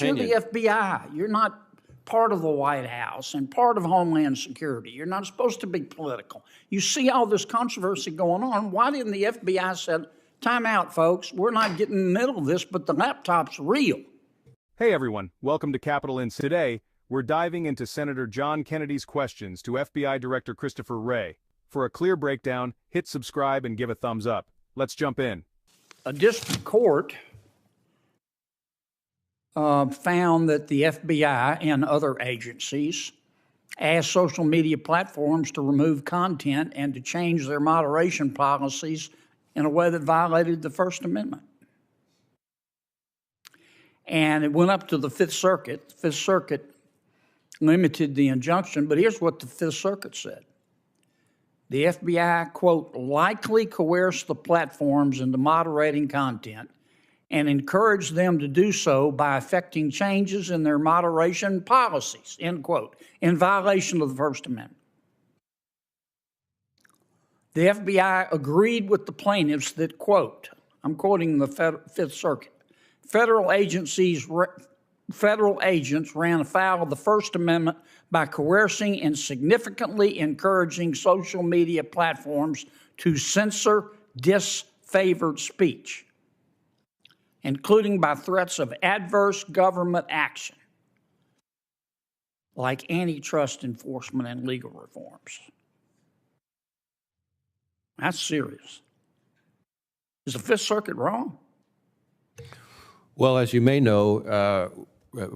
You're the FBI. You're not part of the White House and part of Homeland Security. You're not supposed to be political. You see all this controversy going on. Why didn't the FBI say, time out, folks, we're not getting in the middle of this, but the laptop's real? Hey everyone, welcome to Capitol Insights. Today, we're diving into Senator John Kennedy's questions to FBI Director Christopher Wray. For a clear breakdown, hit subscribe and give a thumbs up. Let's jump in. A district court found that the FBI and other agencies asked social media platforms to remove content and to change their moderation policies in a way that violated the First Amendment. And it went up to the Fifth Circuit. The Fifth Circuit limited the injunction, but here's what the Fifth Circuit said. The FBI, quote, likely coerced the platforms into moderating content and encouraged them to do so by effecting changes in their moderation policies, end quote, in violation of the First Amendment. The FBI agreed with the plaintiffs that, quote, I'm quoting the Fifth Circuit, federal agents ran afoul of the First Amendment by coercing and significantly encouraging social media platforms to censor disfavored speech, including by threats of adverse government action, like antitrust enforcement and legal reforms. That's serious. Is the Fifth Circuit wrong? Well, as you may know,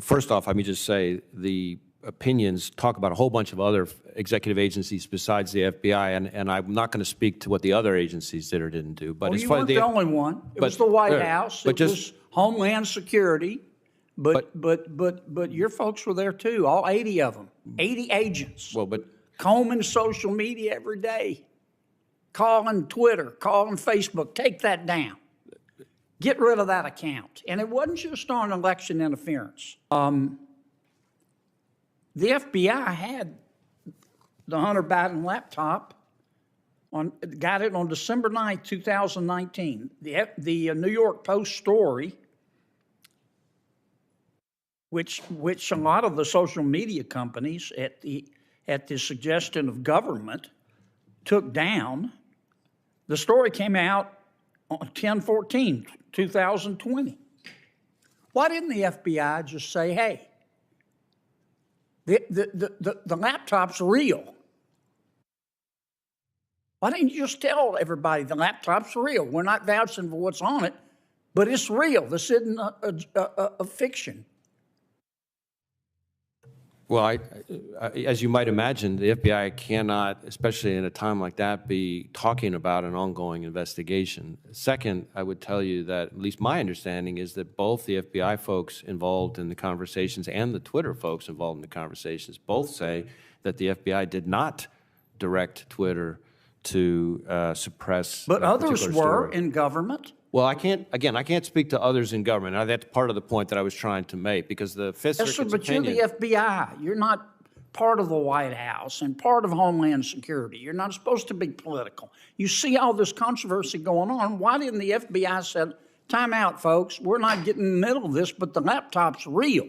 first off, let me just say the opinions talk about a whole bunch of other executive agencies besides the FBI, and I'm not going to speak to what the other agencies did or didn't do. But well, you weren't the only one. It was the White House. It was Homeland Security. But your folks were there too. All 80 of them, 80 agents. Well, but combing social media every day, calling Twitter, calling Facebook. Take that down. Get rid of that account. And it wasn't just on election interference. The FBI had the Hunter Biden laptop, got it on December 9th, 2019. The New York Post story, which a lot of the social media companies at the suggestion of government took down, the story came out on 10/14/2020. Why didn't the FBI just say, hey, the laptop's real? Why didn't you just tell everybody the laptop's real? We're not vouching for what's on it, but it's real. This isn't a fiction. Well, as you might imagine, the FBI cannot, especially in a time like that, be talking about an ongoing investigation. Second, I would tell you that at least my understanding is that both the FBI folks involved in the conversations and the Twitter folks involved in the conversations both say that the FBI did not direct Twitter to suppress. But others were in government. Well, I can't speak to others in government. That's part of the point that I was trying to make, because the Fifth Circuit's opinion... But you're the FBI. You're not part of the White House and part of Homeland Security. You're not supposed to be political. You see all this controversy going on. Why didn't the FBI say, time out, folks, we're not getting in the middle of this, but the laptop's real?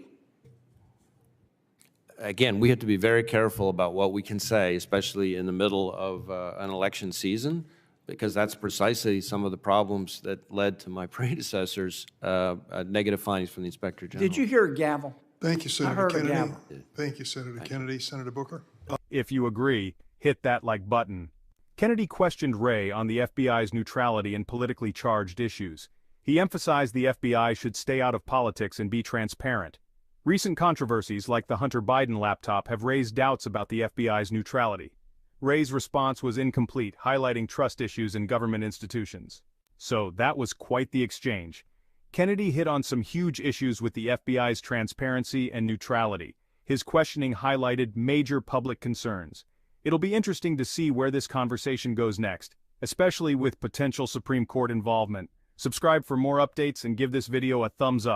Again, we have to be very careful about what we can say, especially in the middle of an election season, because that's precisely some of the problems that led to my predecessors' negative findings from the Inspector General. Did you hear a gavel? Thank you, Senator Kennedy. Gavel. Thank you, Senator Kennedy. Senator Booker. If you agree, hit that like button. Kennedy questioned Wray on the FBI's neutrality in politically charged issues. He emphasized the FBI should stay out of politics and be transparent. Recent controversies like the Hunter Biden laptop have raised doubts about the FBI's neutrality. Wray's response was incomplete, highlighting trust issues in government institutions. So that was quite the exchange. Kennedy hit on some huge issues with the FBI's transparency and neutrality. His questioning highlighted major public concerns. It'll be interesting to see where this conversation goes next, especially with potential Supreme Court involvement. Subscribe for more updates and give this video a thumbs up.